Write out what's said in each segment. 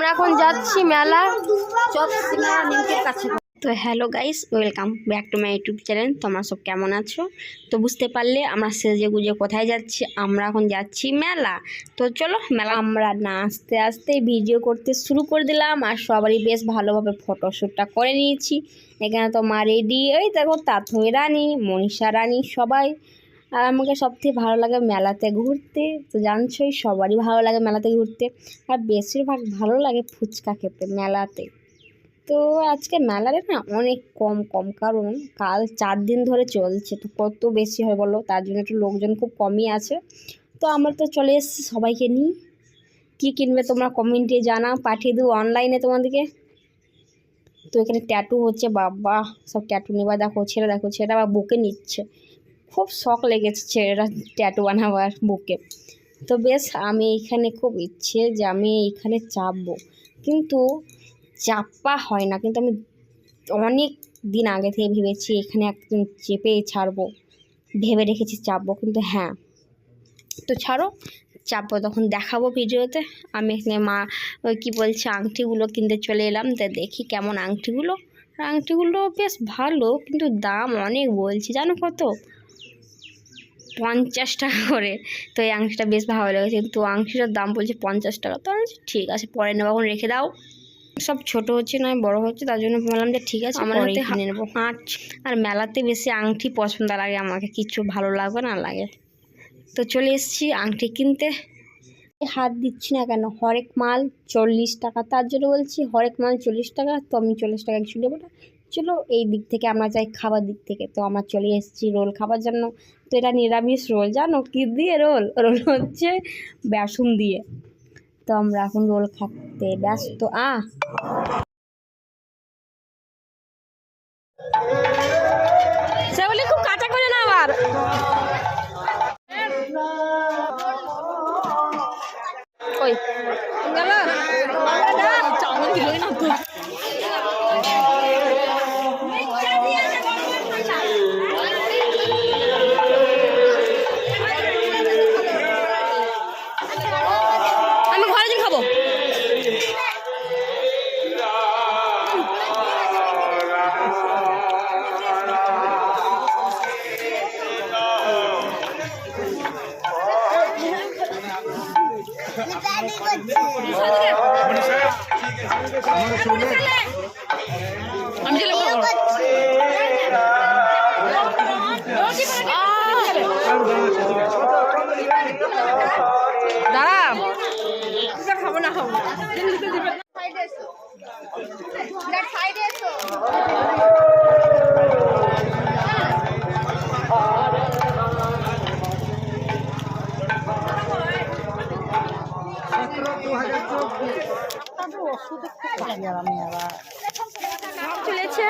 আমরা এখন যাচ্ছি মেলা কাছে। তো hello guys, welcome back to my YouTube channel. তোমরা সব কেমন আছো? তো বুঝতে পারলে আমরা সেজে গুজে কোথায় যাচ্ছি। আমরা এখন যাচ্ছি মেলা। তো চলো মেলা। আমরা না আস্তে আস্তে ভিডিও করতে শুরু করে দিলাম আর সবারই বেশ ভালোভাবে ফটোশ্যুটটা করে নিয়েছি। এখানে তো মা রেডি, ওই দেখো তাথই রানী, মনীষা রানী সবাই। আর আমাকে সবথেকে ভালো লাগে মেলাতে ঘুরতে। তো জানছোই সবারই ভালো লাগে মেলাতে ঘুরতে, আর বেশিরভাগ ভালো লাগে ফুচকা খেতে মেলাতে। তো আজকে মেলারে না অনেক কম কারণ কাল 4 দিন ধরে চলছে, তো কত বেশি হয় বলো, তার জন্য একটু লোকজন খুব কমই আছে। তো আমরা তো চলে এসেছি সবাইকে নিয়ে। কী কিনবে তোমরা কমেন্টে জানাও, পাঠিয়ে দেবো অনলাইনে তোমাদেরকে। তো এখানে ট্যাটু হচ্ছে, বাবা সব ট্যাটু নেবা। দেখো ছেলেটা আবার বুকে নিচ্ছে, খুব শখ লেগেছে ছেলেরা ট্যাটু বানাবার বুকে। তো বেশ আমি এখানে খুব ইচ্ছে যে আমি এখানে চাপবো, কিন্তু চাপা হয় না। কিন্তু আমি অনেক দিন আগে থেকে ভেবেছি এখানে একদিন চেপে ছাড়বো, ভেবে রেখেছি চাপবো। কিন্তু হ্যাঁ, তো ছাড়ো, চাপবো তখন দেখাবো ভিডিওতে। আমি এখানে মা ওই কী বলছে আংটিগুলো কিনতে চলে এলাম। তো দেখি কেমন আংটিগুলো বেশ ভালো, কিন্তু দাম অনেক বলছি, জানো কত? 50 টাকা করে। তো এই আংটিটা বেশ ভালো লেগেছে, কিন্তু আংটিটার দাম বলছে 50 টাকা। তো আমি ঠিক আছে পরে নেবো, এখন রেখে দাও। সব ছোট হচ্ছে নয় বড় হচ্ছে, তার জন্য বললাম যে ঠিক আছে আমরা হাতে কিনে নেবো। আর মেলাতে বেশি আংটি পছন্দ লাগে আমাকে, কিছু ভালো লাগবে না লাগে। তো চলে এসেছি আংটি কিনতে। হাত দিচ্ছি না কেন, হরেক মাল 40 টাকা, তার জন্য বলছি হরেক মাল 40 টাকা। তো আমি 40 টাকা কিছু নেবো না। চলো এই দিক থেকে আমরা যাই খাবার দিক থেকে। তো আমরা চলে এসেছি রোল খাবার জন্য। তো এটা নিরামিষ রোল, জানো কি দিয়ে রোল হচ্ছে বেসন দিয়ে। তো আমরা এখন রোল খাতে ব্যস্ত। সেগুলি খুব কাঁচা করে না আবার। ওই গেল আমি ঘরে যে খাবো। আমি দাঁড়া খাবো না চলেছে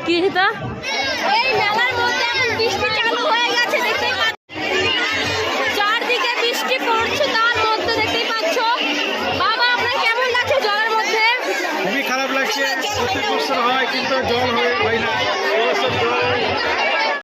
কি